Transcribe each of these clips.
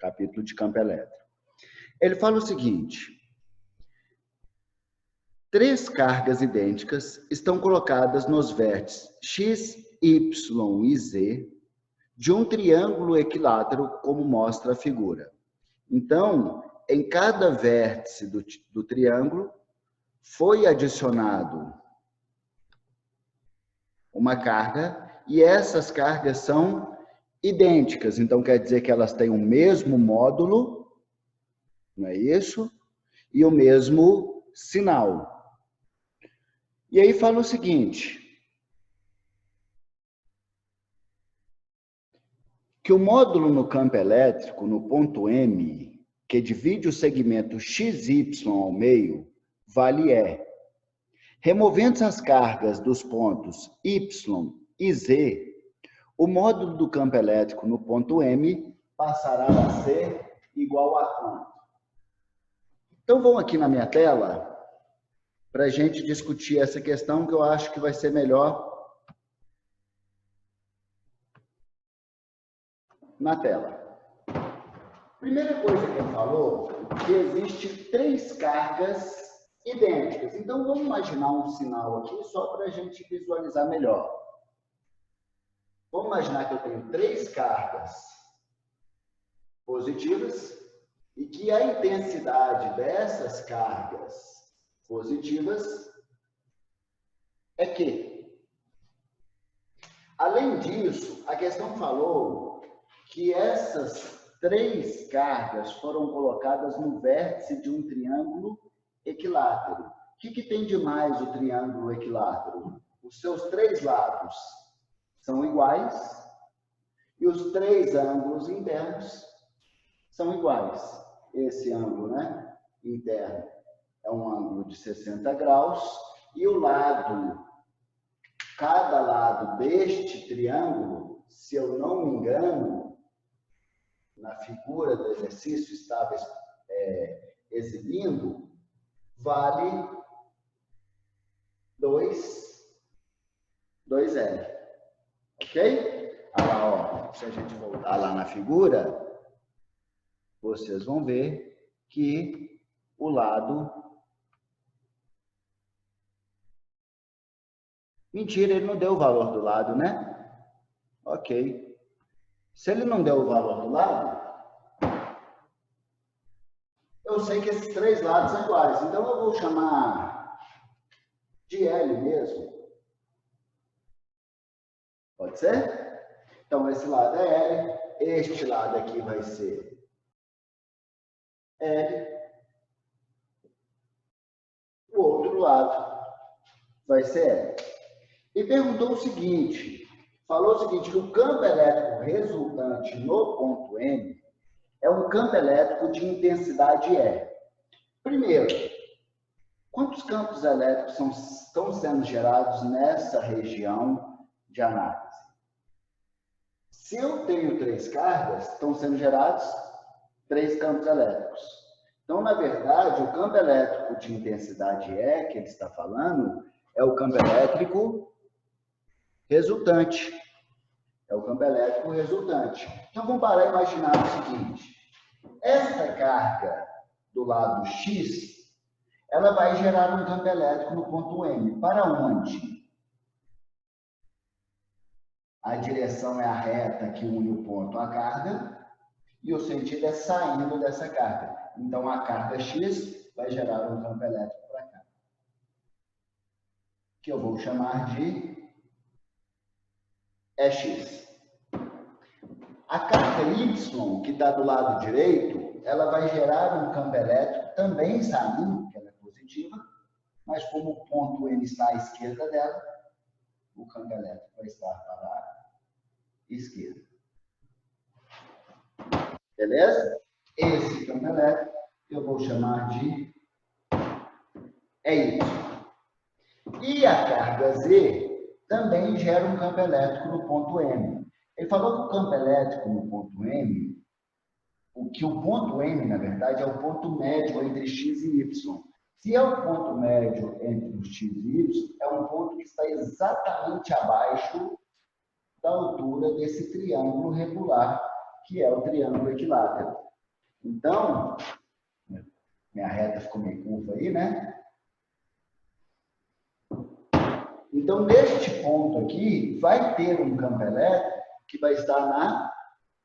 capítulo de campo elétrico. Ele fala o seguinte: três cargas idênticas estão colocadas nos vértices x, y e z de um triângulo equilátero, como mostra a figura. Então, em cada vértice do triângulo, foi adicionado uma carga, e essas cargas são idênticas. Então, quer dizer que elas têm o mesmo módulo, não é isso? E o mesmo sinal. E aí fala o seguinte: que o módulo no campo elétrico, no ponto M, que divide o segmento XY ao meio, vale E. Removendo as cargas dos pontos Y e Z, o módulo do campo elétrico no ponto M passará a ser igual a quanto? Então, vamos aqui na minha tela para a gente discutir essa questão, que eu acho que vai ser melhor na tela. Primeira coisa que ele falou, que existe três cargas idênticas. Então, vamos imaginar um sinal aqui só para a gente visualizar melhor. Vamos imaginar que eu tenho três cargas positivas e que a intensidade dessas cargas positivas é Q. Além disso, a questão falou que essas três cargas foram colocadas no vértice de um triângulo equilátero. O que tem de mais o triângulo equilátero? Os seus três lados são iguais e os três ângulos internos são iguais. Esse ângulo, né, interno é um ângulo de 60 graus e o lado, cada lado deste triângulo, se eu não me engano, na figura do exercício estava exibindo, vale 2L. Ok? Olha lá, ó, se a gente voltar lá na figura, vocês vão ver que o lado... Mentira, ele não deu o valor do lado, né? Ok. Se ele não deu o valor do lado, eu sei que esses três lados são iguais. Então, eu vou chamar de L mesmo. Pode ser? Então, esse lado é L. Este lado aqui vai ser L. O outro lado vai ser L. E perguntou o seguinte, falou o seguinte, que o campo elétrico resultante no ponto M é um campo elétrico de intensidade E. Primeiro, quantos campos elétricos estão sendo gerados nessa região de análise? Se eu tenho três cargas, estão sendo gerados três campos elétricos. Então, na verdade, o campo elétrico de intensidade E, que ele está falando, é o campo elétrico resultante. É o campo elétrico resultante. Então, vamos parar e imaginar o seguinte. Essa carga do lado X, ela vai gerar um campo elétrico no ponto M. Para onde? A direção é a reta que une o ponto à carga e o sentido é saindo dessa carga. Então, a carga X vai gerar um campo elétrico para cá, que eu vou chamar de EX. A carga Y, que está do lado direito, ela vai gerar um campo elétrico também saindo, que ela é positiva, mas como o ponto M está à esquerda dela, o campo elétrico vai estar para a esquerda. Beleza? Esse campo elétrico eu vou chamar de EY. E a carga Z também gera um campo elétrico no ponto M. Ele falou que o campo elétrico no ponto M, o ponto M, na verdade, é o ponto médio entre X e Y. Se é o ponto médio entre os X e Y, é um ponto que está exatamente abaixo da altura desse triângulo regular, que é o triângulo equilátero. Então, minha reta ficou meio curva aí, né? Então, neste ponto aqui, vai ter um campo elétrico que vai estar na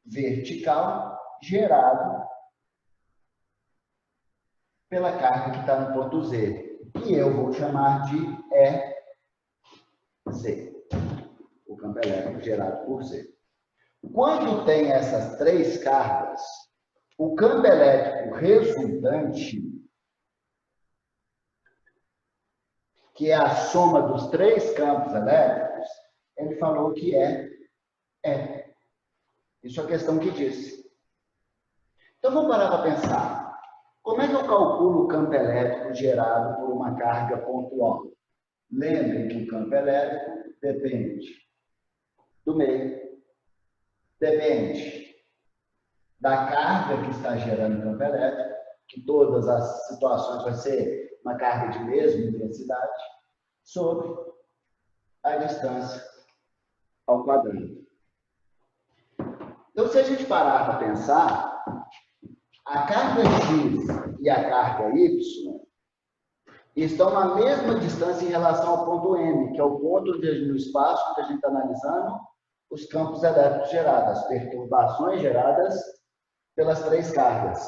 vertical, gerado pela carga que está no ponto Z, que eu vou chamar de EZ, o campo elétrico gerado por Z. Quando tem essas três cargas, o campo elétrico resultante, que é a soma dos três campos elétricos, ele falou que é E. Isso é a questão que disse. Então, vamos parar para pensar. Como é que eu calculo o campo elétrico gerado por uma carga pontual? Lembrem que o campo elétrico depende do meio, depende da carga que está gerando o campo elétrico, que todas as situações vai ser uma carga de mesma intensidade, sobre a distância ao quadrado. Então, se a gente parar para pensar, a carga X e a carga Y estão na mesma distância em relação ao ponto M, que é o ponto no espaço que a gente está analisando os campos elétricos gerados, as perturbações geradas pelas três cargas.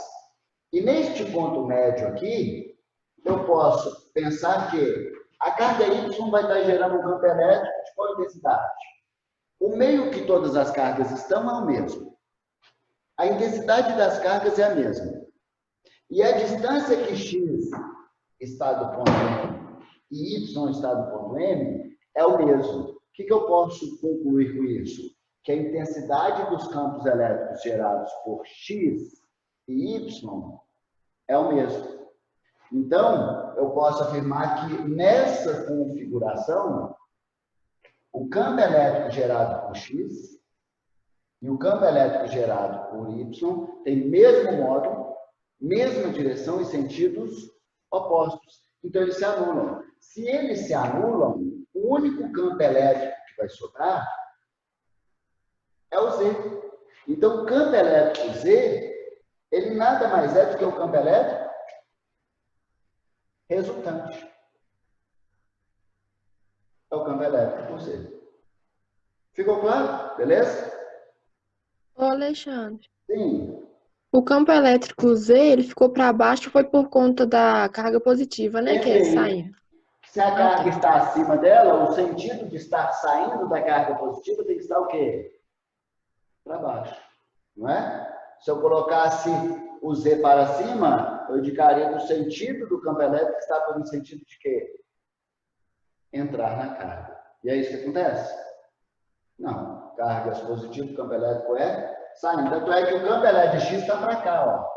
E neste ponto médio aqui, eu posso pensar que a carga Y vai estar gerando um campo elétrico de qual intensidade? O meio que todas as cargas estão é o mesmo. A intensidade das cargas é a mesma. E a distância que X está do ponto M e Y está do ponto M é o mesmo. O que eu posso concluir com isso? Que a intensidade dos campos elétricos gerados por X e Y é o mesmo. Então, eu posso afirmar que nessa configuração, o campo elétrico gerado por X e o campo elétrico gerado por Y tem mesmo módulo, mesma direção e sentidos opostos. Então, eles se anulam. Se eles se anulam, o único campo elétrico que vai sobrar é o Z. Então, o campo elétrico Z, ele nada mais é do que o campo elétrico resultante. É o campo elétrico por Z. Ficou claro? Beleza? Ô, Alexandre, Sim. o campo elétrico Z, ele ficou para baixo, foi por conta da carga positiva, né? Que é Perfeito. saindo. Se a Ah, carga tá. está acima dela, o sentido de estar saindo da carga positiva tem que estar o quê? Para baixo. Não é? Se eu colocasse o Z para cima, eu indicaria que o sentido do campo elétrico está no sentido de quê? Entrar na carga. E é isso que acontece? Não. Cargas positivas, o campo elétrico é saindo. Tanto é que o campo elétrico de X está para cá, ó.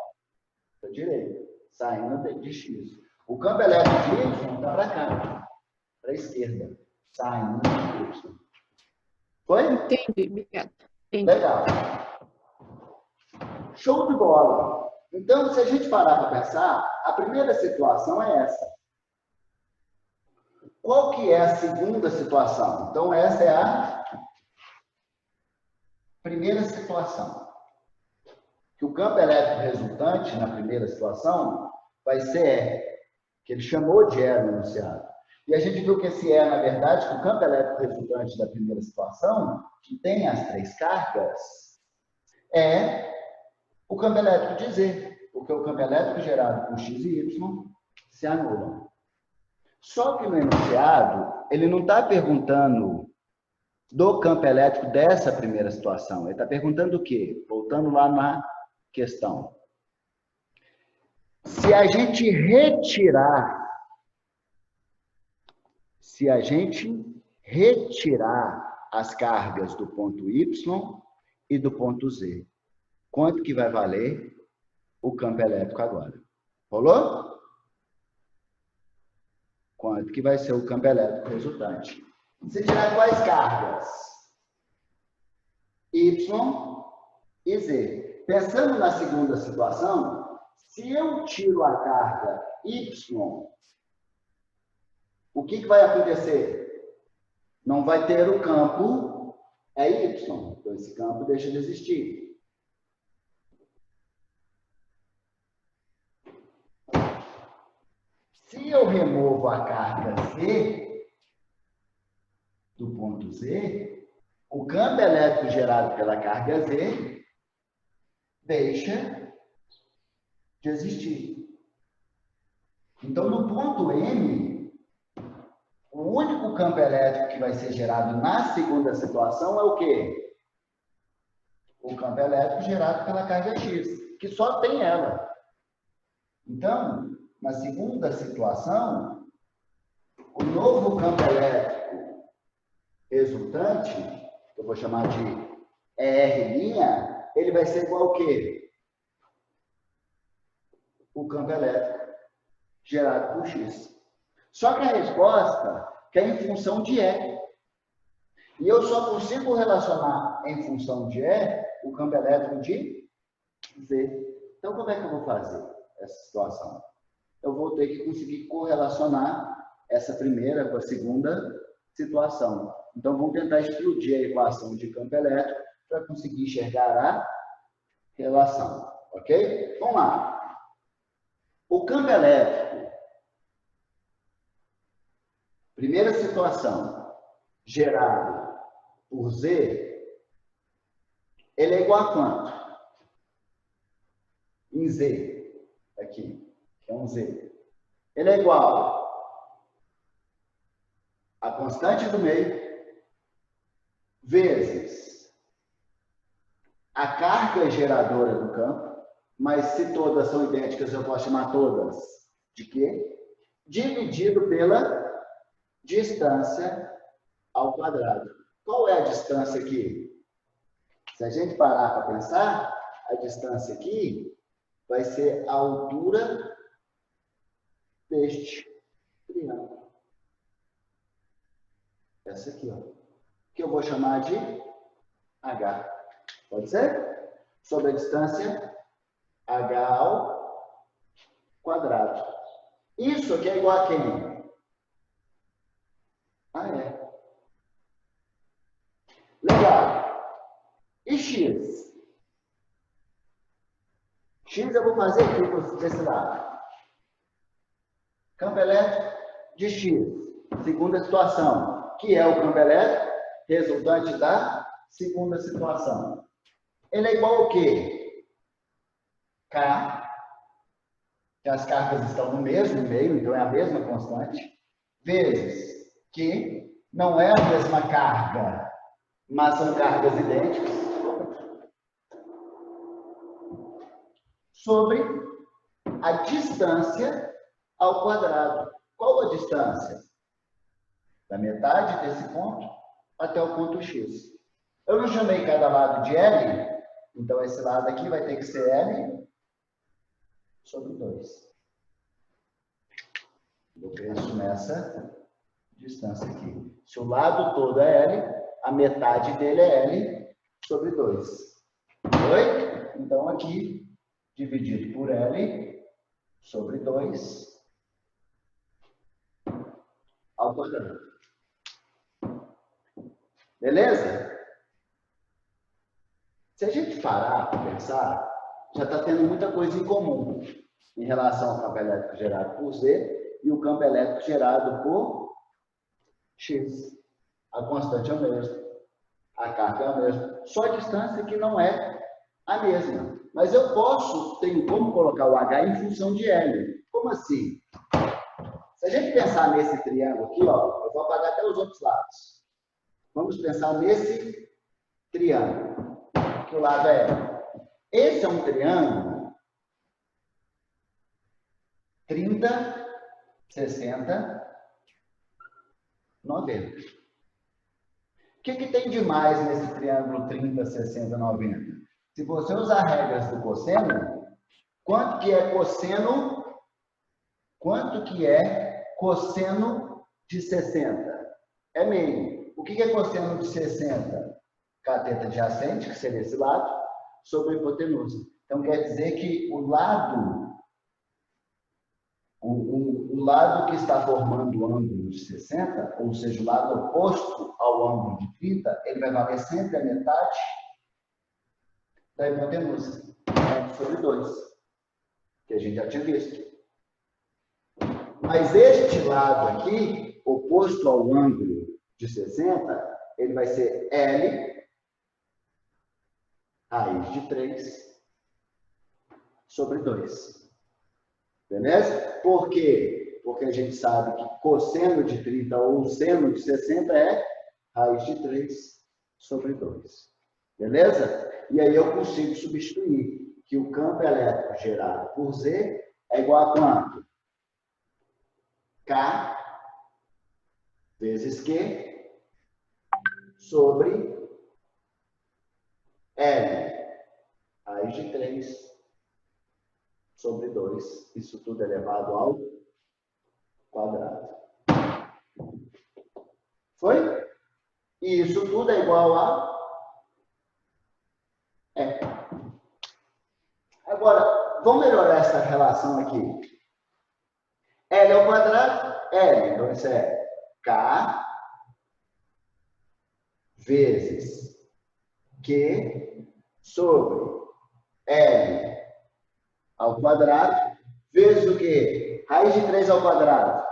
Para a direita. Saindo de X. O campo elétrico de Y está para cá. Para a esquerda. Saindo de Y. Foi? Entendi, obrigada. Entendi. Legal. Show de bola. Então, se a gente parar para pensar, a primeira situação é essa. Qual que é a segunda situação? Então, essa é a primeira situação. Que o campo elétrico resultante, na primeira situação, vai ser E, que ele chamou de E no enunciado. E a gente viu que esse E, na verdade, que o campo elétrico resultante da primeira situação, que tem as três cargas, é o campo elétrico de Z, porque o campo elétrico gerado por X e Y se anulam. Só que no enunciado, ele não está perguntando do campo elétrico dessa primeira situação. Ele está perguntando o quê? Voltando lá na questão. Se a gente retirar as cargas do ponto Y e do ponto Z, quanto que vai valer o campo elétrico agora? Rolou? Quanto que vai ser o campo elétrico resultante? Se tirar quais cargas? Y e Z. Pensando na segunda situação, se eu tiro a carga Y, o que vai acontecer? Não vai ter o campo Y. Então, esse campo deixa de existir. Se eu removo a carga Z, do ponto Z, o campo elétrico gerado pela carga Z deixa de existir. Então, no ponto M, o único campo elétrico que vai ser gerado na segunda situação é o quê? O campo elétrico gerado pela carga X, que só tem ela. Então, na segunda situação, o novo campo elétrico resultante, que eu vou chamar de ER', ele vai ser igual ao quê? O campo elétrico gerado por X. Só que a resposta é em função de E. E eu só consigo relacionar em função de E o campo elétrico de Z. Então, como é que eu vou fazer essa situação? Eu vou ter que conseguir correlacionar essa primeira com a segunda situação. Então, vamos tentar explodir a equação de campo elétrico para conseguir enxergar a relação. Ok? Vamos lá. O campo elétrico, primeira situação, gerado por Z, ele é igual a quanto? Em Z, aqui, que é um Z. Ele é igual a constante do meio vezes a carga geradora do campo, mas se todas são idênticas, eu posso chamar todas de quê? Dividido pela distância ao quadrado. Qual é a distância aqui? Se a gente parar para pensar, a distância aqui vai ser a altura deste triângulo. Essa aqui, ó. Que eu vou chamar de H. Pode ser? Sobre a distância H ao quadrado. Isso aqui é igual a quem? A E. Legal. E X? X eu vou fazer aqui desse lado. Campo elétrico de X. Segunda situação, que é o campo elétrico resultante da segunda situação. Ele é igual ao quê? K, que as cargas estão no mesmo meio, então é a mesma constante, vezes Q, não é a mesma carga, mas são cargas idênticas, sobre a distância ao quadrado. Qual a distância? Da metade desse ponto até o ponto X. Eu não chamei cada lado de L, então esse lado aqui vai ter que ser L sobre 2. Eu penso nessa distância aqui. Se o lado todo é L, a metade dele é L sobre 2. Oi? Então aqui, dividido por L sobre 2 ao quadrado. Beleza? Se a gente parar para pensar, já está tendo muita coisa em comum em relação ao campo elétrico gerado por Z e o campo elétrico gerado por X. A constante é a mesma, a carga é a mesma, só a distância que não é a mesma. Mas eu tenho como colocar o H em função de L. Como assim? Se a gente pensar nesse triângulo aqui, ó, eu vou apagar até os outros lados. Vamos pensar nesse triângulo, que o lado é L. Esse é um triângulo 30, 60, 90. O que tem de mais nesse triângulo 30, 60, 90? Se você usar regras do cosseno, quanto que é cosseno de 60? É meio. O que é cosseno de 60? Cateto adjacente, que seria esse lado, sobre a hipotenusa. Então, quer dizer que o lado que está formando o ângulo de 60, ou seja, o lado oposto ao ângulo de 30, ele vai valer sempre a metade da hipotenusa, sobre 2, que a gente já tinha visto. Mas este lado aqui, oposto ao ângulo de 60, ele vai ser L raiz de 3 sobre 2. Beleza? Por quê? Porque a gente sabe que cosseno de 30 ou seno de 60 é raiz de 3 sobre 2. Beleza? E aí eu consigo substituir que o campo elétrico gerado por Z é igual a quanto? K vezes Q sobre L raiz de 3 sobre 2. Isso tudo elevado ao quadrado. Foi? E isso tudo é igual a E. Agora, vamos melhorar essa relação aqui. L ao quadrado, L. Então, isso é K vezes Q sobre L ao quadrado, vezes o quê? Raiz de 3 ao quadrado.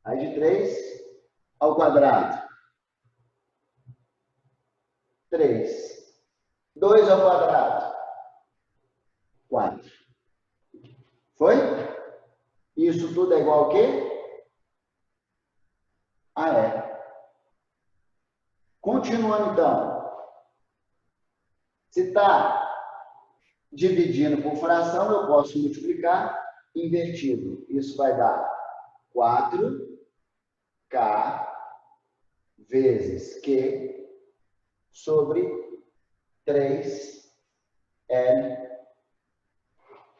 Raiz de 3 ao quadrado. 3. 2 ao quadrado. 4. Foi? Isso tudo é igual a quê? A E. Continuando, então. Se está dividindo por fração, eu posso multiplicar invertido. Isso vai dar 4K vezes Q sobre 3L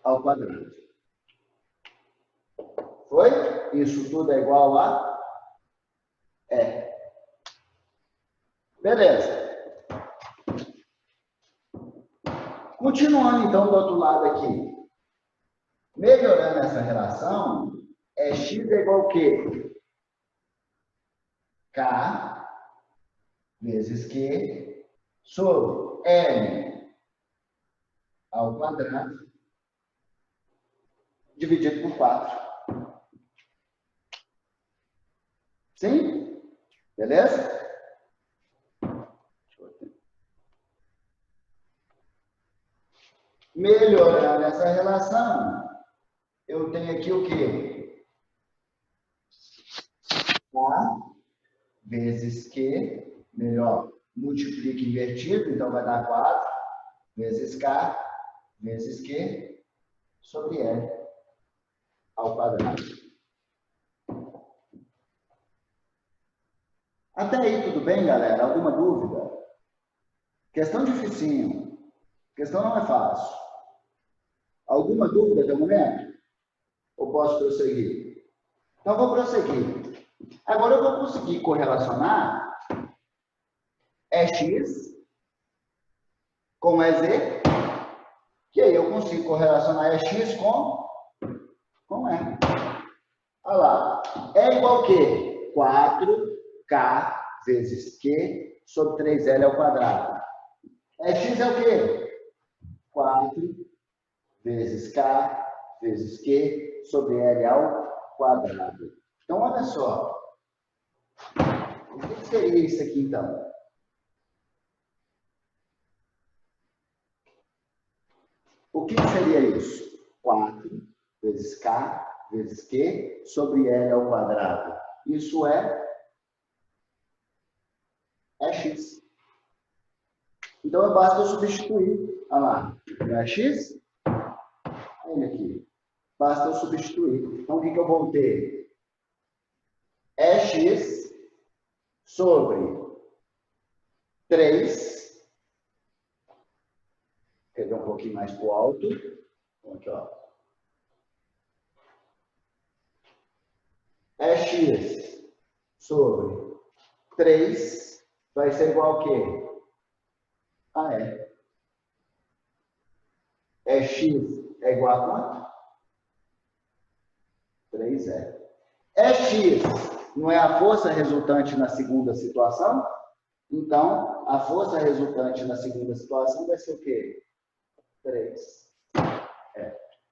ao quadrado. Foi? Isso tudo é igual a E. Beleza. Continuando, então, do outro lado aqui. Melhorando essa relação, x é igual a quê? K vezes Q sobre L ao quadrado dividido por 4. Sim? Beleza? Melhorando essa relação, eu tenho aqui o quê? K vezes Q, melhor, multiplica invertido, então vai dar 4 vezes K vezes Q sobre L ao quadrado. Até aí tudo bem, galera? Alguma dúvida? Questão dificinho. Questão não é fácil. Alguma dúvida até o momento? Ou posso prosseguir? Então, vou prosseguir. Agora, eu vou conseguir correlacionar EX com EZ, que aí eu consigo correlacionar EX com E. Olha lá. É igual a quê? 4K vezes Q sobre 3L ao quadrado. EX é o quê? 4 vezes K vezes Q sobre L ao quadrado. Então, olha só. O que seria isso aqui, então? O que seria isso? 4 vezes K vezes Q sobre L ao quadrado. Isso é X. Então, basta eu substituir. Olha lá. É X? Olha aqui. Basta eu substituir. Então, o que eu vou ter? X sobre 3. Quer ver um pouquinho mais para o alto? Aqui, ó. X sobre 3 vai ser igual a quê? A E. X é igual a quanto? 3E. X não é a força resultante na segunda situação? Então, a força resultante na segunda situação vai ser o quê? 3.